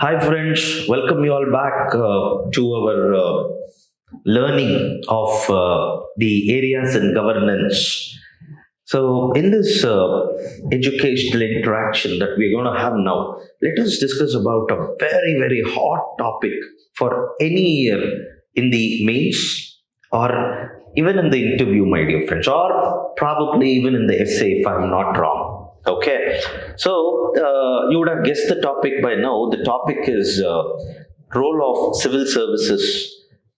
Hi, friends. Welcome you all back to our learning of the areas in governance. So, in this educational interaction that we're going to have now, let us discuss about a very, very hot topic for any year in the mains or even in the interview, my dear friends, or probably even in the essay, if I'm not wrong. Okay, so you would have guessed the topic by now. The topic is role of civil services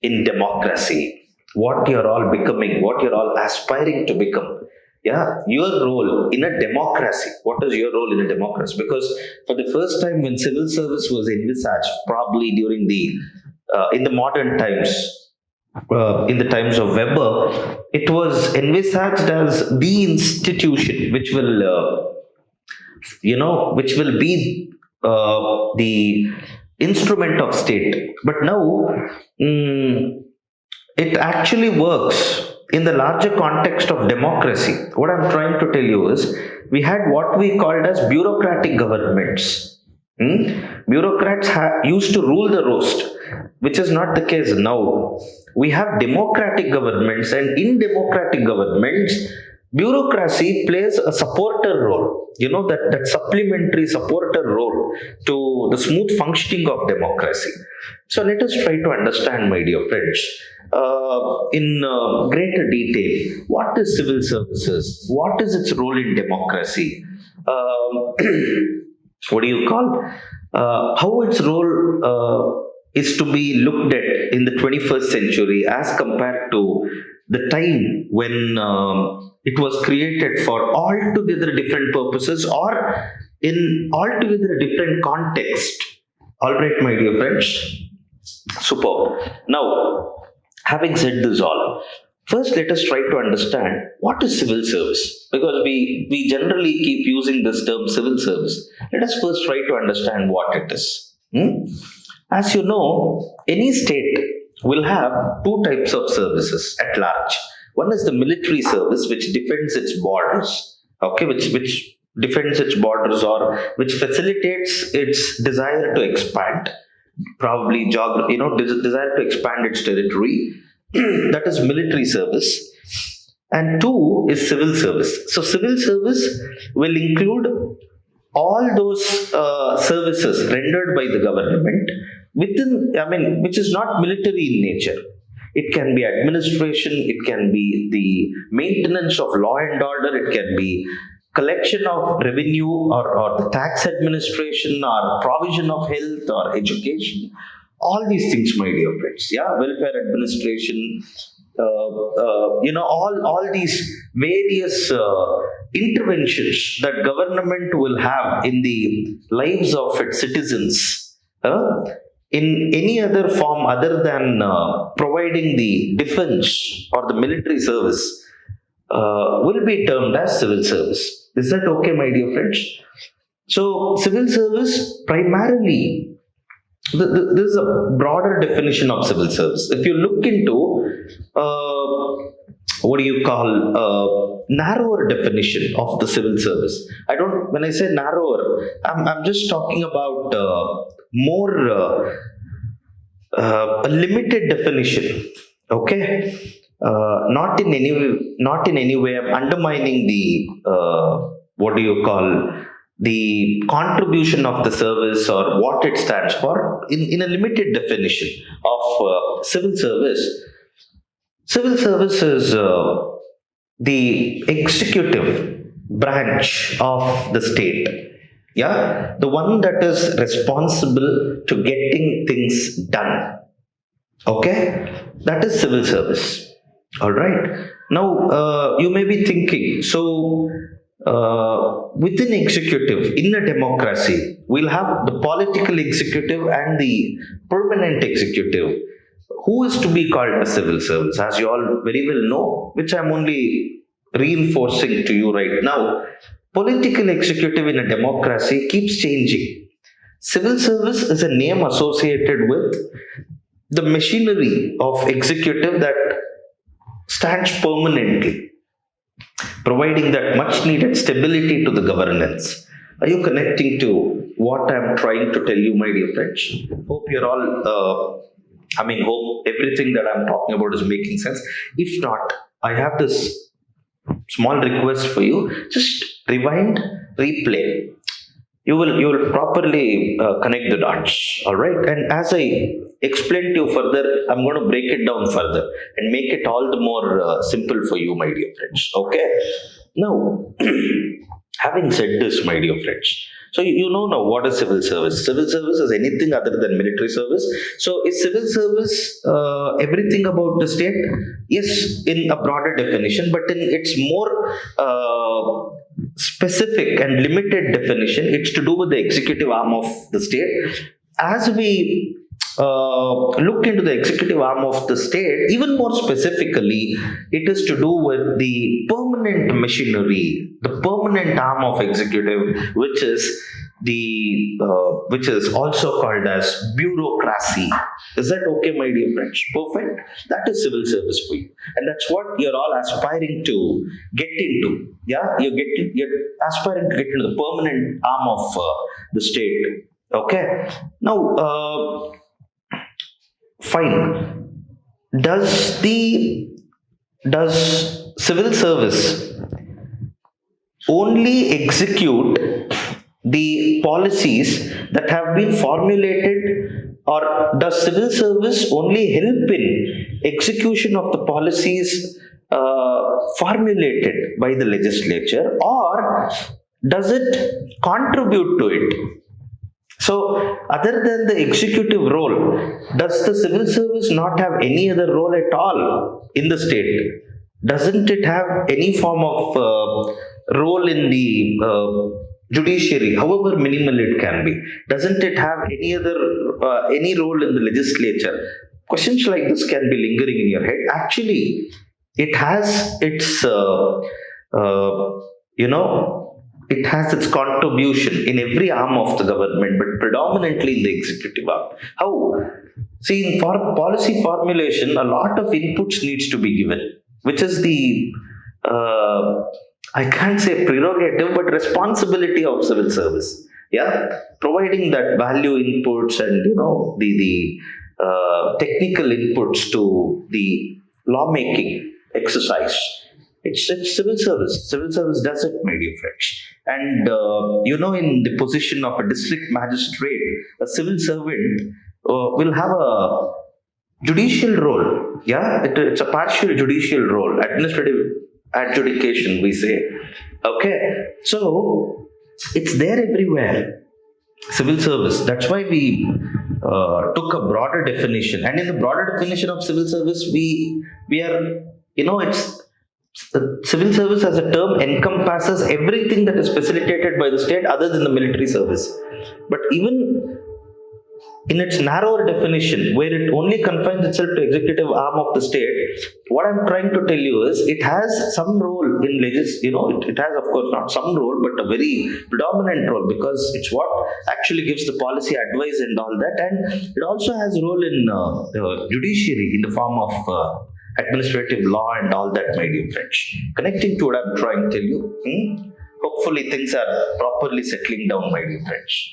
in democracy. What you're all becoming, what you're all aspiring to become. Yeah, your role in a democracy. What is your role in a democracy? Because for the first time, when civil service was envisaged, probably during the in the modern times, in the times of Weber, it was envisaged as the institution which will be the instrument of state. But now, it actually works in the larger context of democracy. What I'm trying to tell you is, we had what we called as bureaucratic governments. Bureaucrats used to rule the roast, which is not the case now. We have democratic governments, and in democratic governments, bureaucracy plays a supporter role. That supplementary supporter role to the smooth functioning of democracy. So let us try to understand, my dear friends, in greater detail, what is civil services? What is its role in democracy? What do you call? How its role is to be looked at in the 21st century as compared to the time when it was created for altogether different purposes or in altogether different context. All right, my dear friends. Superb. Now, having said this all, first let us try to understand what is civil service, because we generally keep using this term civil service. Let us first try to understand what it is. As you know, any state will have two types of services at large. One is the military service, which defends its borders, okay, which defends its borders or which facilitates its desire to expand, probably desire to expand its territory. That is military service. And two is civil service. So civil service will include all those services rendered by the government which is not military in nature. It can be administration, it can be the maintenance of law and order, it can be collection of revenue or the tax administration or provision of health or education. All these things, my dear friends, welfare administration, all these various interventions that government will have in the lives of its citizens, in any other form other than providing the defense or the military service, will be termed as civil service. Is that okay, my dear friends? So, civil service primarily, this is a broader definition of civil service. If you look into narrower definition of the civil service, when I say narrower, I'm just talking about more a limited definition. Okay, not in any way I'm undermining the the contribution of the service or what it stands for. In a limited definition of civil service, civil service is the executive branch of the state. The one that is responsible to getting things done. Okay, that is civil service. All right. Now, you may be thinking, so within executive, in a democracy, we'll have the political executive and the permanent executive. Who is to be called as civil service? As you all very well know, which I'm only reinforcing to you right now, political executive in a democracy keeps changing. Civil service is a name associated with the machinery of executive that stands permanently, providing that much needed stability to the governance. Are you connecting to what I'm trying to tell you, my dear friends. Hope you're all, hope everything that I'm talking about is making sense. If not, I have this small request for you. Just rewind, replay. You will properly connect the dots. All right. And as I explain to you further, I'm going to break it down further and make it all the more simple for you, my dear friends. Okay. Now, having said this, my dear friends, so you know now what is civil service. Civil service is anything other than military service. So is civil service everything about the state? Yes, in a broader definition, but in its more specific and limited definition, it's to do with the executive arm of the state. As we look into the executive arm of the state, even more specifically, it is to do with the permanent machinery, the permanent arm of executive, which is also called as bureaucracy. Is that okay, my dear friends? Perfect. That is civil service for you, and that's what you're all aspiring to get into. Yeah, you're aspiring to get into the permanent arm of the state. Okay. Now, fine. Does civil service only execute the policies that have been formulated, or does civil service only help in execution of the policies formulated by the legislature, or does it contribute to it? So, other than the executive role, does the civil service not have any other role at all in the state? Doesn't it have any form of role in the judiciary, however minimal it can be? Doesn't it have any role in the legislature? Questions like this can be lingering in your head. Actually, it has its it has its contribution in every arm of the government, but predominantly in the executive arm. How? See, in policy formulation, a lot of inputs needs to be given, which is the I can't say prerogative, but responsibility of civil service. Yeah, providing that value inputs and the technical inputs to the lawmaking exercise. It's civil service. Civil service does it, my dear friends. And in the position of a district magistrate, a civil servant will have a judicial role. Yeah, it's a partial judicial role, administrative adjudication, we say. Okay, so it's there everywhere. Civil service. That's why we took a broader definition, and in the broader definition of civil service, we are it's. Civil service as a term encompasses everything that is facilitated by the state other than the military service. But even in its narrower definition, where it only confines itself to executive arm of the state, what I'm trying to tell you is it has some role in it has, of course, not some role, but a very predominant role, because it's what actually gives the policy advice and all that. And it also has a role in the judiciary in the form of administrative law and all that, my dear friends. Connecting to what I'm trying to tell you, hopefully things are properly settling down, my dear friends.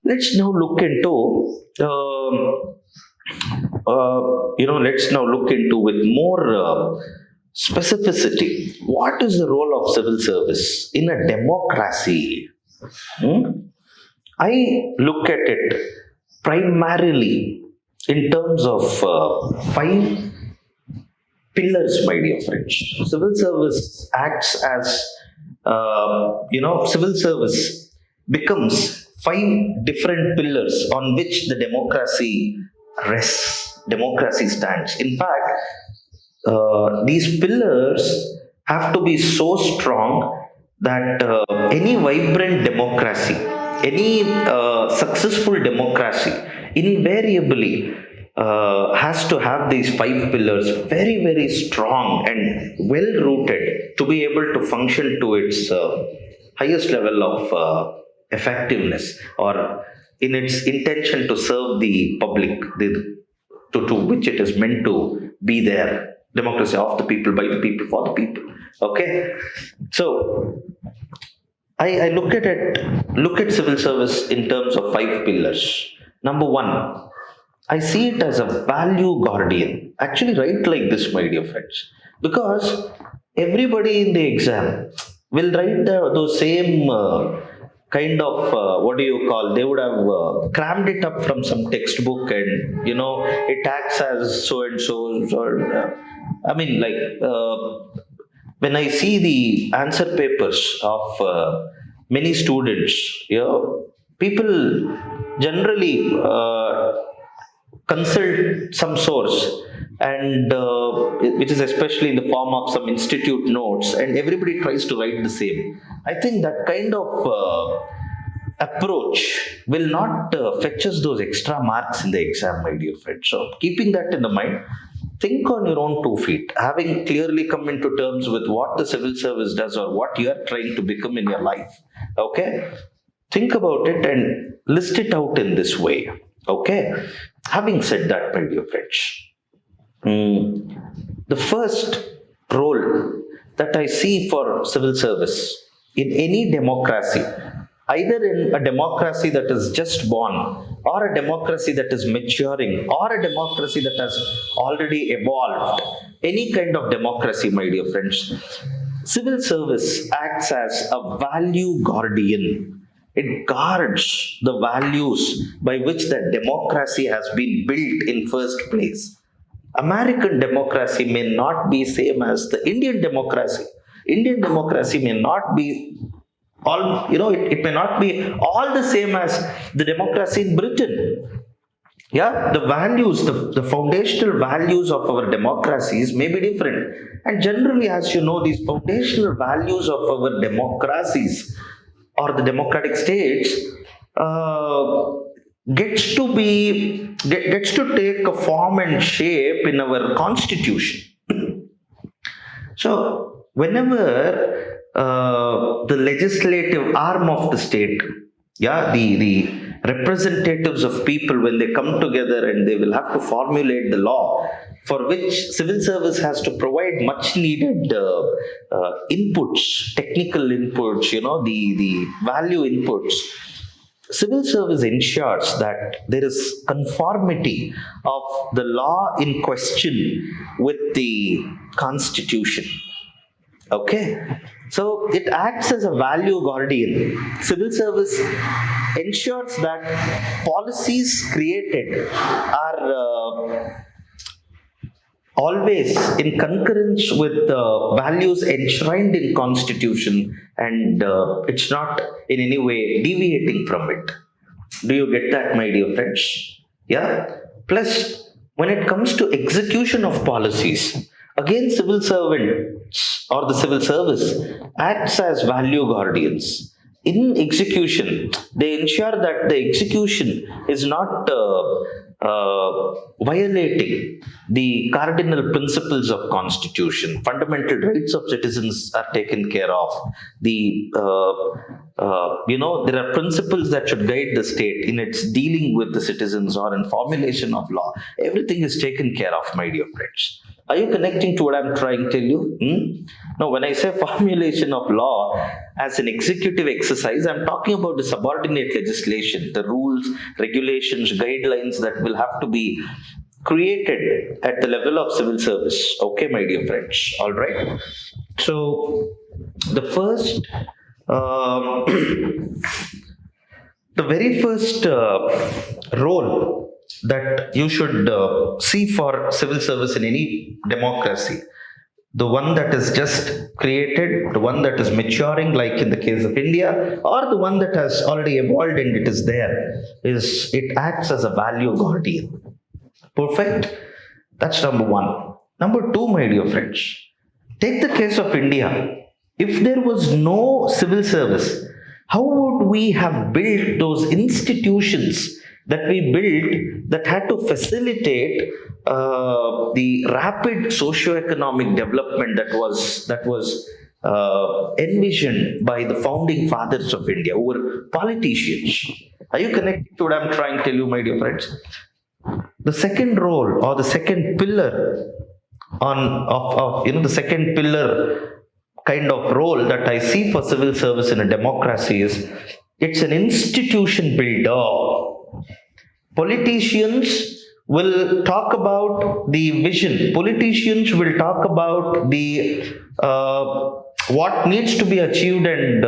Let's now look into, with more specificity. What is the role of civil service in a democracy? I look at it primarily in terms of 5 pillars, my dear friends. Civil service acts as, civil service becomes 5 different pillars on which the democracy rests, democracy stands. In fact, these pillars have to be so strong that any vibrant democracy, any successful democracy, invariably has to have these 5 pillars very, very strong and well rooted to be able to function to its highest level of effectiveness, or in its intention to serve the public, to which it is meant to be there. Democracy of the people, by the people, for the people. Okay, so I look at civil service in terms of five pillars. Number one, I see it as a value guardian. Actually, write like this, my dear friends, because everybody in the exam will write those same kind of what do you call? They would have crammed it up from some textbook, and it acts as so and so. Or I mean, like when I see the answer papers of many students, people generally consult some source, and which is especially in the form of some institute notes, and everybody tries to write the same. I think that kind of approach will not fetch us those extra marks in the exam, my dear friend. So, keeping that in the mind, think on your own 2 feet, having clearly come into terms with what the civil service does or what you are trying to become in your life. Okay, think about it and list it out in this way. Okay, having said that, my dear friends, the first role that I see for civil service in any democracy, either in a democracy that is just born, or a democracy that is maturing, or a democracy that has already evolved, any kind of democracy, my dear friends, civil service acts as a value guardian. It guards the values by which the democracy has been built in first place. American democracy may not be same as the Indian democracy. Indian democracy may not be it may not be all the same as the democracy in Britain. Yeah, the values, the foundational values of our democracies may be different. And generally, as you know, these foundational values of our democracies or the democratic states gets to take a form and shape in our constitution. So whenever the legislative arm of the state, the representatives of people, when they come together and they will have to formulate the law, for which civil service has to provide much needed inputs, technical inputs, the value inputs. Civil service ensures that there is conformity of the law in question with the constitution. Okay, so it acts as a value guardian. Civil service ensures that policies created are always in concurrence with the values enshrined in constitution, and it's not in any way deviating from it. Do you get that, my dear friends? Yeah. Plus, when it comes to execution of policies, again, civil servants or the civil service acts as value guardians. In execution, they ensure that the execution is not violating the cardinal principles of constitution. Fundamental rights of citizens are taken care of. There are principles that should guide the state in its dealing with the citizens or in formulation of law. Everything is taken care of, my dear friends. Are you connecting to what I'm trying to tell you? Now, when I say formulation of law as an executive exercise, I'm talking about the subordinate legislation, the rules, regulations, guidelines that will have to be created at the level of civil service. Okay, my dear friends. All right. So, the first, the very first role that you should see for civil service in any democracy, the one that is just created, the one that is maturing, like in the case of India, or the one that has already evolved and it is there, is it acts as a value guardian. Perfect? That's number one. Number two, my dear friends, take the case of India. If there was no civil service, how would we have built those institutions that we built that had to facilitate the rapid socio-economic development that was envisioned by the founding fathers of India, who were politicians? Are you connected to what I'm trying to tell you, my dear friends? The second role, or the second pillar the second pillar kind of role that I see for civil service in a democracy is it's an institution builder. Politicians will talk about the vision. Politicians will talk about the what needs to be achieved and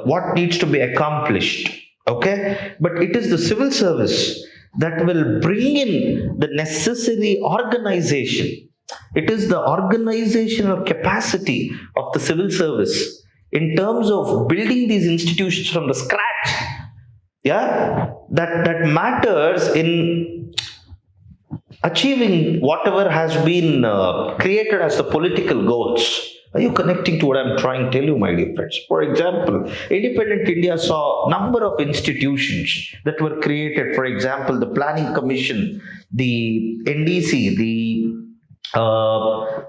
what needs to be accomplished. Okay, but it is the civil service that will bring in the necessary organization. It is the organizational capacity of the civil service in terms of building these institutions from the scratch. Yeah, that matters in achieving whatever has been created as the political goals. Are you connecting to what I'm trying to tell you, my dear friends? For example, independent India saw number of institutions that were created. For example, the Planning Commission, the NDC, the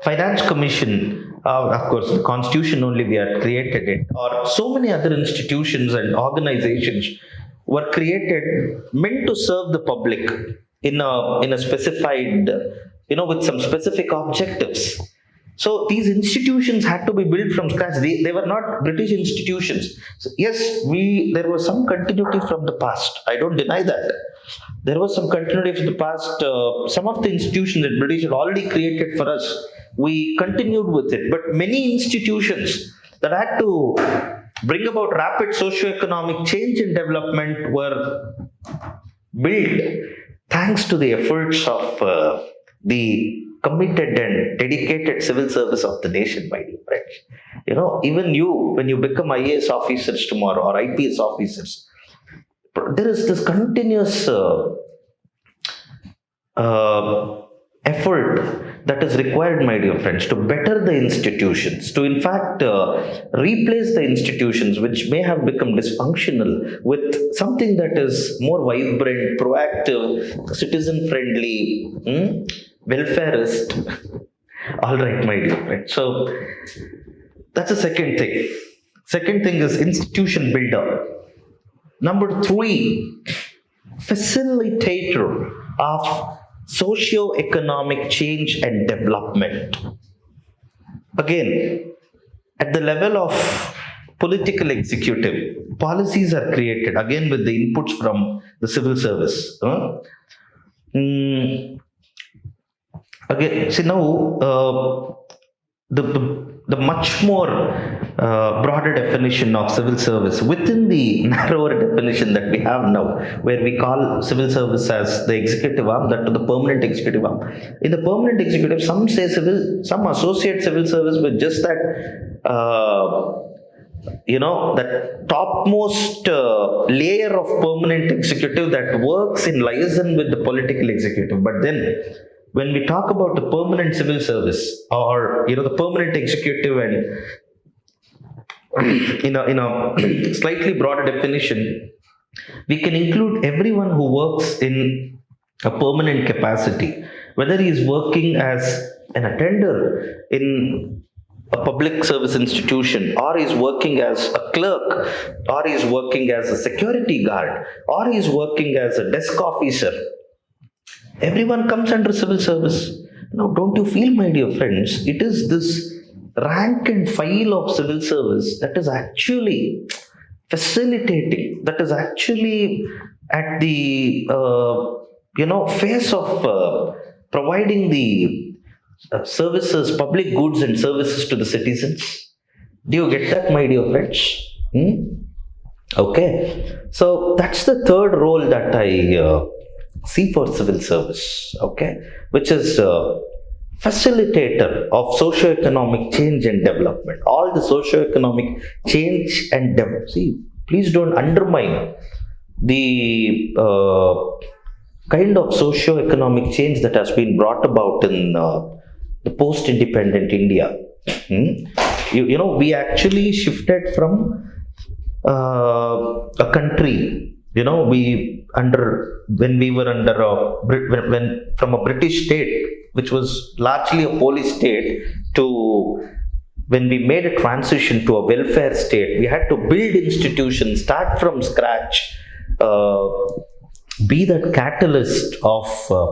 Finance Commission, of course, the Constitution only we had created it, or so many other institutions and organizations were created meant to serve the public in a specified, with some specific objectives. So these institutions had to be built from scratch. They were not British institutions. So yes, there was some continuity from the past. I don't deny that. There was some continuity from the past. Some of the institutions that British had already created for us, we continued with it. But many institutions that had to bring about rapid socio-economic change and development were built thanks to the efforts of the committed and dedicated civil service of the nation, my dear friends. Even you, when you become IAS officers tomorrow or IPS officers, there is this continuous effort that is required, my dear friends, to better the institutions, to in fact replace the institutions which may have become dysfunctional with something that is more vibrant, proactive, citizen friendly, welfareist. All right, my dear friends. So that's the second thing. Second thing is institution builder. Number 3, facilitator of socio-economic change and development. Again, at the level of political executive, policies are created again with the inputs from the civil service. Again, see now the much more broader definition of civil service within the narrower definition that we have now, where we call civil service as the executive arm, that to the permanent executive arm. In the permanent executive, some say some associate civil service with just that that topmost layer of permanent executive that works in liaison with the political executive. But then when we talk about the permanent civil service or the permanent executive, and in a slightly broader definition, we can include everyone who works in a permanent capacity, whether he is working as an attender in a public service institution, or is working as a clerk, or is working as a security guard, or is working as a desk officer. Everyone comes under civil service. Now, don't you feel, my dear friends, it is this rank and file of civil service that is actually facilitating, that is actually at the face of providing the services, public goods and services to the citizens. Do you get that, my dear friends? Okay, so that's the third role that I see for civil service, okay, which is facilitator of socio-economic change and development. All the socio-economic change and development. See, please don't undermine the kind of socio-economic change that has been brought about in the post-independent India. We actually shifted from a country. When we were under from a British state, which was largely a police state, to when we made a transition to a welfare state, we had to build institutions, start from scratch, be that catalyst of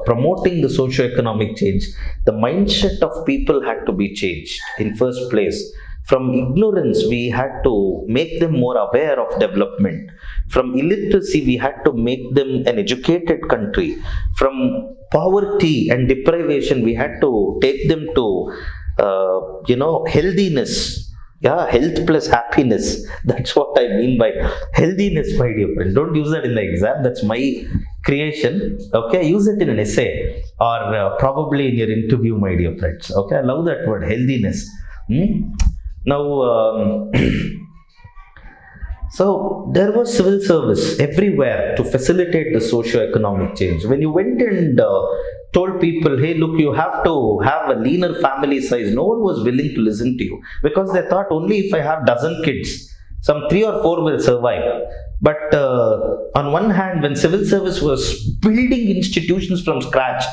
promoting the socio-economic change, the mindset of people had to be changed in first place. From ignorance, we had to make them more aware of development. From illiteracy, we had to make them an educated country. From poverty and deprivation, we had to take them to, healthiness. Yeah, health plus happiness. That's what I mean by healthiness, my dear friend. Don't use that in the exam. That's my creation. Okay, use it in an essay or probably in your interview, my dear friends. Okay, I love that word, healthiness. Now, so there was civil service everywhere to facilitate the socio-economic change. When you went and told people, hey, look, you have to have a leaner family size, no one was willing to listen to you, because they thought only if I have dozen kids, some 3 or 4 will survive. But on one hand, when civil service was building institutions from scratch,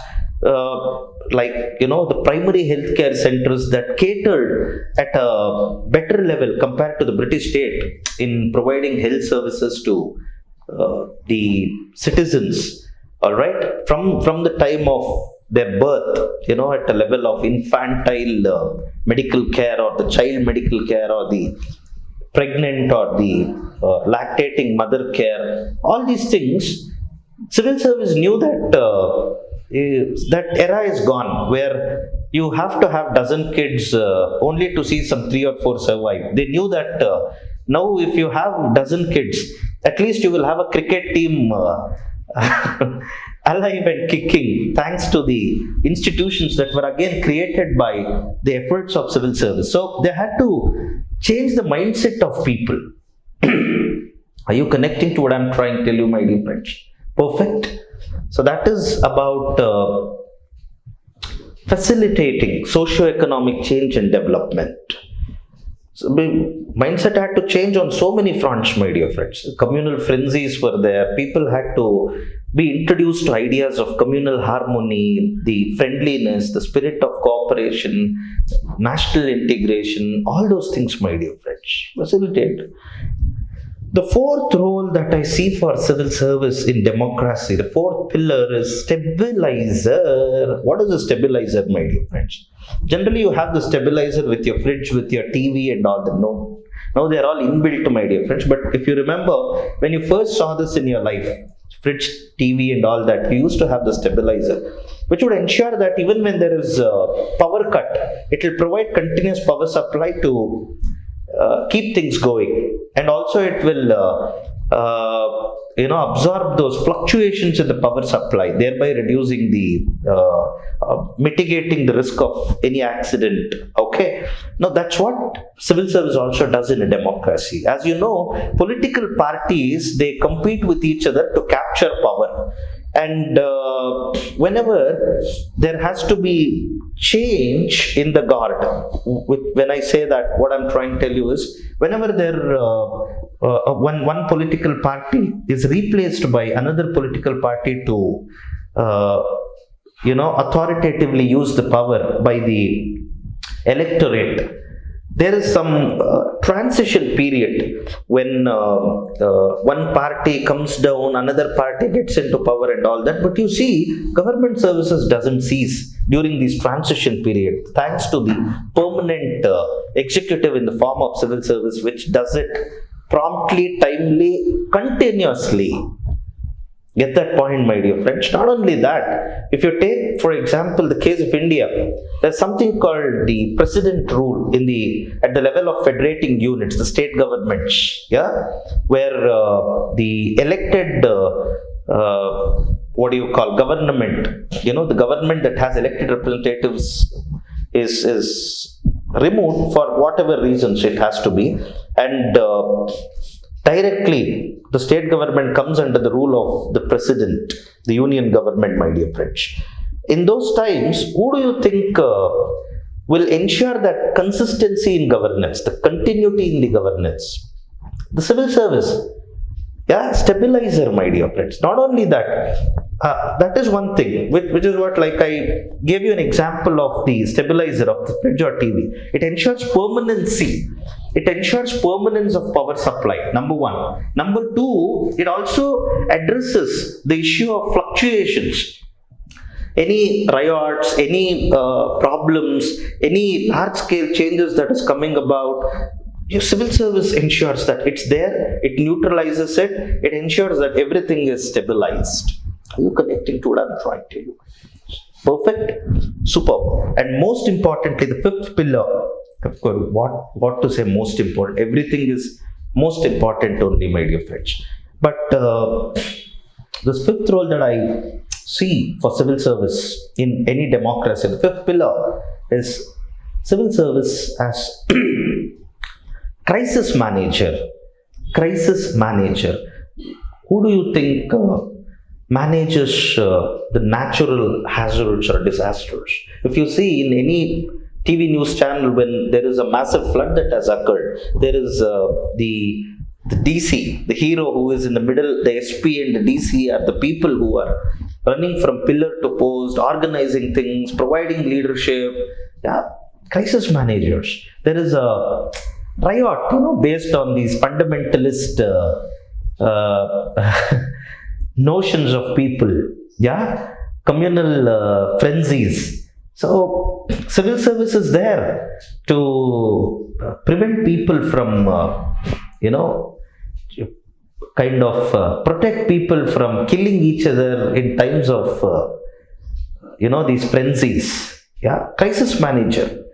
the primary healthcare centers that catered at a better level compared to the British state in providing health services to the citizens, all right, from the time of their birth, at a level of infantile medical care or the child medical care or the pregnant or the lactating mother care, all these things, civil service knew that that era is gone where you have to have dozen kids only to see some 3 or 4 survive. They knew that now if you have dozen kids, at least you will have a cricket team alive and kicking, thanks to the institutions that were again created by the efforts of civil service. So they had to change the mindset of people. Are you connecting to what I'm trying to tell you, my dear friends? Perfect. So that is about facilitating socio-economic change and development. So mindset had to change on so many fronts, my dear friends. Communal frenzies were there. People had to be introduced to ideas of communal harmony, the friendliness, the spirit of cooperation, national integration, all those things, my dear friends. Facilitate. The fourth role that I see for civil service in democracy, the fourth pillar is stabilizer. What is a stabilizer, my dear friends? Generally, you have the stabilizer with your fridge, with your TV and all that. No, now they are all inbuilt, my dear friends. But if you remember, when you first saw this in your life, fridge, TV and all that, you used to have the stabilizer, which would ensure that even when there is a power cut, it will provide continuous power supply to keep things going, and also it will absorb those fluctuations in the power supply, thereby reducing the mitigating the risk of any accident. Okay, now that's what civil service also does in a democracy. As you know, political parties, they compete with each other to capture power, and whenever there has to be change in the guard, when I say that, what I'm trying to tell you is, whenever one political party is replaced by another political party to authoritatively use the power by the electorate, there is some transition period when one party comes down, another party gets into power and all that. But you see, government services doesn't cease during this transition period, thanks to the permanent executive in the form of civil service, which does it promptly, timely, continuously. Get that point, my dear friends. Not only that, if you take, for example, the case of India, there's something called the president rule at the level of federating units, the state governments, where the elected government, the government that has elected representatives is removed for whatever reasons it has to be, and directly the state government comes under the rule of the president, the union government, my dear friends. In those times, who do you think will ensure that consistency in governance, the continuity in the governance? The civil service. Yeah, stabilizer, my dear friends. Not only that, that is one thing, which is what, like I gave you an example of the stabilizer of the fridge or TV. It ensures permanency. It ensures permanence of power supply, number one. Number two, it also addresses the issue of fluctuations. Any riots, any problems, any large scale changes that is coming about, your civil service ensures that it's there, it neutralizes it, it ensures that everything is stabilized. Are you connecting to what I'm trying to do? Perfect? Superb. And most importantly, the fifth pillar, of course, what to say most important? Everything is most important only, my dear friends. But this fifth role that I see for civil service in any democracy, the fifth pillar is civil service as crisis manager. Crisis manager. Who do you think manages the natural hazards or disasters? If you see in any TV news channel, when there is a massive flood that has occurred, there is the DC, the hero who is in the middle, the SP and the DC are the people who are running from pillar to post, organizing things, providing leadership. Yeah, crisis managers. There is a riot, based on these fundamentalist notions of people. Yeah, communal frenzies. So, civil service is there to prevent people from, kind of protect people from killing each other in times of, these frenzies. Yeah, crisis manager.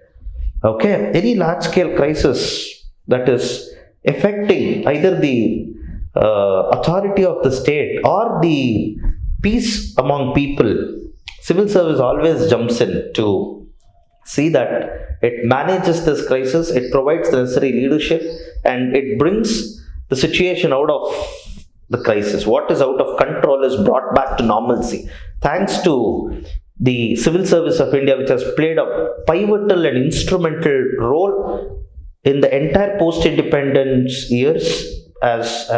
Okay, any large scale crisis that is affecting either the authority of the state or the peace among people, civil service always jumps in to see that it manages this crisis, it provides the necessary leadership, and it brings the situation out of the crisis. What is out of control is brought back to normalcy. Thanks to the civil service of India, which has played a pivotal and instrumental role in the entire post-independence years as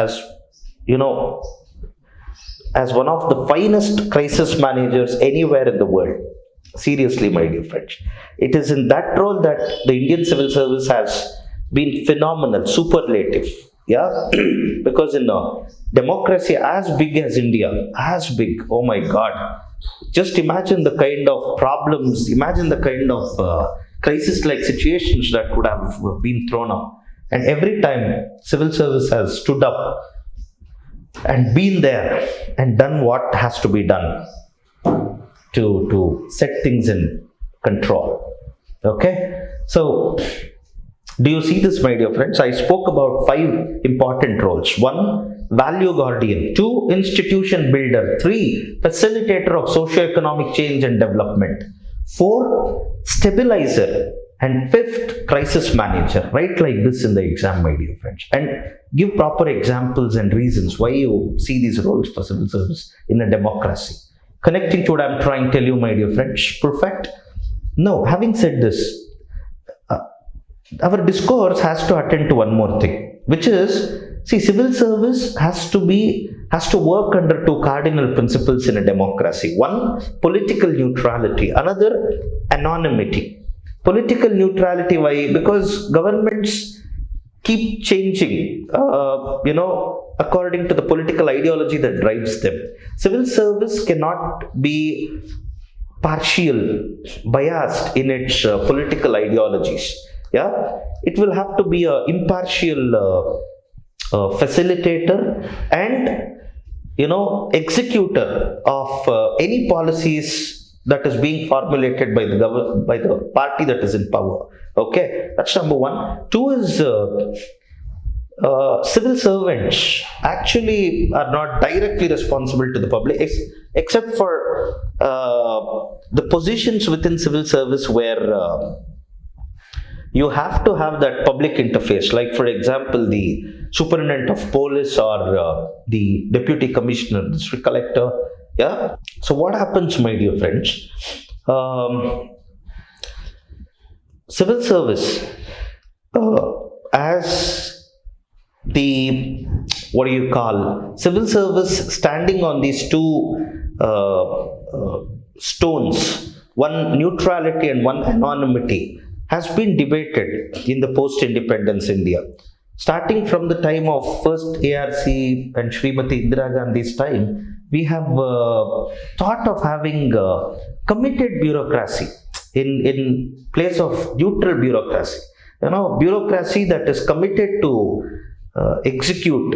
one of the finest crisis managers anywhere in the world. Seriously, my dear friends. It is in that role that the Indian civil service has been phenomenal, superlative. Yeah, because in a democracy as big as India, as big, oh my God, just imagine the kind of problems, imagine the kind of crisis-like situations that could have been thrown up. And every time civil service has stood up and been there and done what has to be done to set things in control. Okay, so do you see this, my dear friends? I spoke about 5 important roles. 1, value guardian. 2, institution builder. 3, facilitator of socio-economic change and development. 4, stabilizer. And 5th, crisis manager. Write like this in the exam, my dear friends. And give proper examples and reasons why you see these roles for civil service in a democracy. Connecting to what I'm trying to tell you, my dear friends. Perfect? No, having said this, our discourse has to attend to one more thing, which is, see, civil service has to work under 2 cardinal principles in a democracy. 1, political neutrality. Another, anonymity. Political neutrality, why? Because governments keep changing, according to the political ideology that drives them. Civil service cannot be partial, biased in its political ideologies. Yeah, it will have to be an impartial facilitator and executor of any policies that is being formulated by the party that is in power. Okay, that's number 1. 2 is civil servants actually are not directly responsible to the public, except for the positions within civil service where you have to have that public interface, like for example the superintendent of police or the deputy commissioner, district collector. Yeah, so what happens, my dear friends? Civil service as the what do you call, civil service standing on these two stones, one neutrality and one anonymity, has been debated in the post-independence India. Starting from the time of first ARC and Srimati Indira Gandhi's time, we have thought of having committed bureaucracy in place of neutral bureaucracy. Bureaucracy that is committed to execute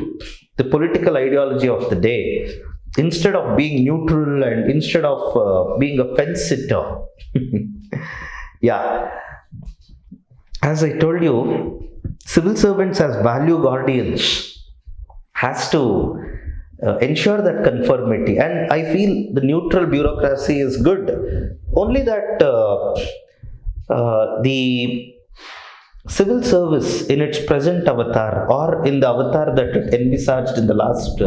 the political ideology of the day, instead of being neutral and instead of being a fence sitter. Yeah. As I told you, civil servants as value guardians has to ensure that conformity, and I feel the neutral bureaucracy is good, only that the civil service in its present avatar, or in the avatar that it envisaged in the last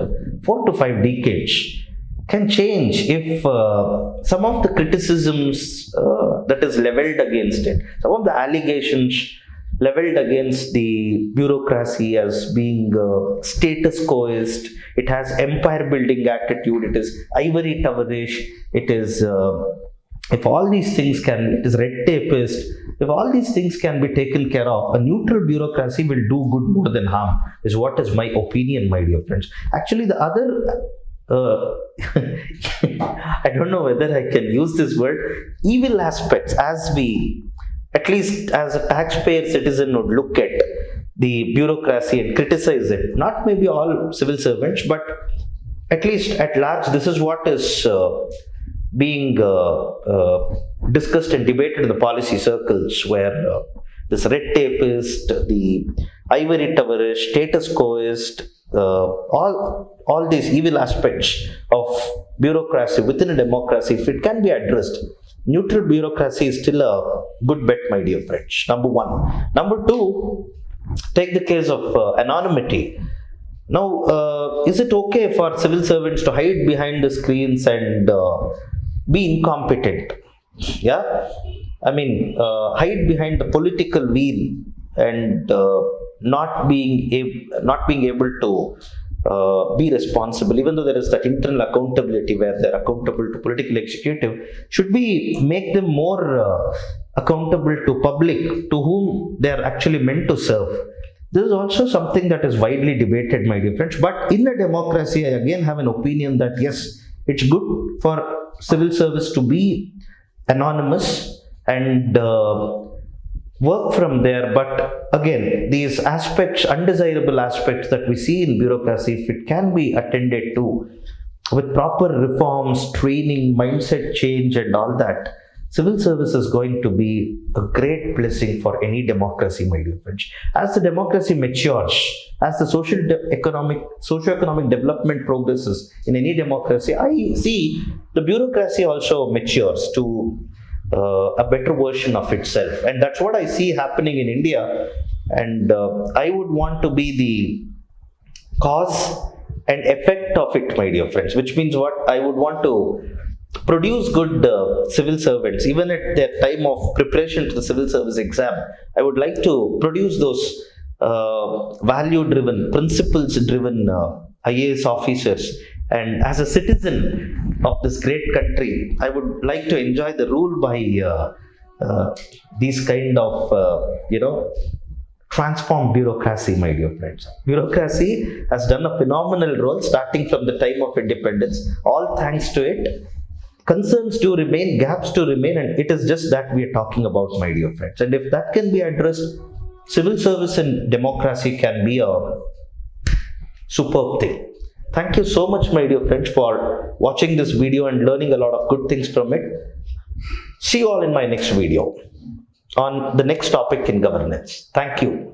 4 to 5 decades, can change if some of the criticisms that is leveled against it, some of the allegations leveled against the bureaucracy as being status quoist, it has empire building attitude, it is ivory towerish, it is if all these things it is red tapist, if all these things can be taken care of, a neutral bureaucracy will do good more than harm, is what is my opinion, my dear friends. Actually, the other I don't know whether I can use this word, evil aspects, as we, at least as a taxpayer citizen, would look at the bureaucracy and criticize it. Not maybe all civil servants, but at least at large, this is what is being discussed and debated in the policy circles, where this red tapist, the ivory towerish, status quoist, all these evil aspects of bureaucracy within a democracy, if it can be addressed, neutral bureaucracy is still a good bet, my dear friends. Number one. Number two, take the case of anonymity. Now, is it okay for civil servants to hide behind the screens and be incompetent? Yeah, I mean, hide behind the political wheel and not being able to be responsible, even though there is that internal accountability where they're accountable to political executive. Should we make them more accountable to public, to whom they are actually meant to serve? This is also something that is widely debated, my dear friends. But in a democracy, I again have an opinion that yes, it's good for civil service to be anonymous and work from there. But again, these aspects, undesirable aspects that we see in bureaucracy, if it can be attended to with proper reforms, training, mindset change and all that, civil service is going to be a great blessing for any democracy, my dear friends. As the democracy matures, as the socio-economic development progresses in any democracy, I see the bureaucracy also matures to a better version of itself, and that's what I see happening in India. And I would want to be the cause and effect of it, my dear friends, which means what? I would want to produce good civil servants, even at their time of preparation to the civil service exam. I would like to produce those value driven, principles driven IAS officers. And as a citizen of this great country, I would like to enjoy the rule by these kind of transform bureaucracy, my dear friends. Bureaucracy has done a phenomenal role starting from the time of independence. All thanks to it. Concerns do remain, gaps do remain, and it is just that we are talking about, my dear friends. And if that can be addressed, civil service and democracy can be a superb thing. Thank you so much, my dear friends, for watching this video and learning a lot of good things from it. See you all in my next video on the next topic in governance. Thank you.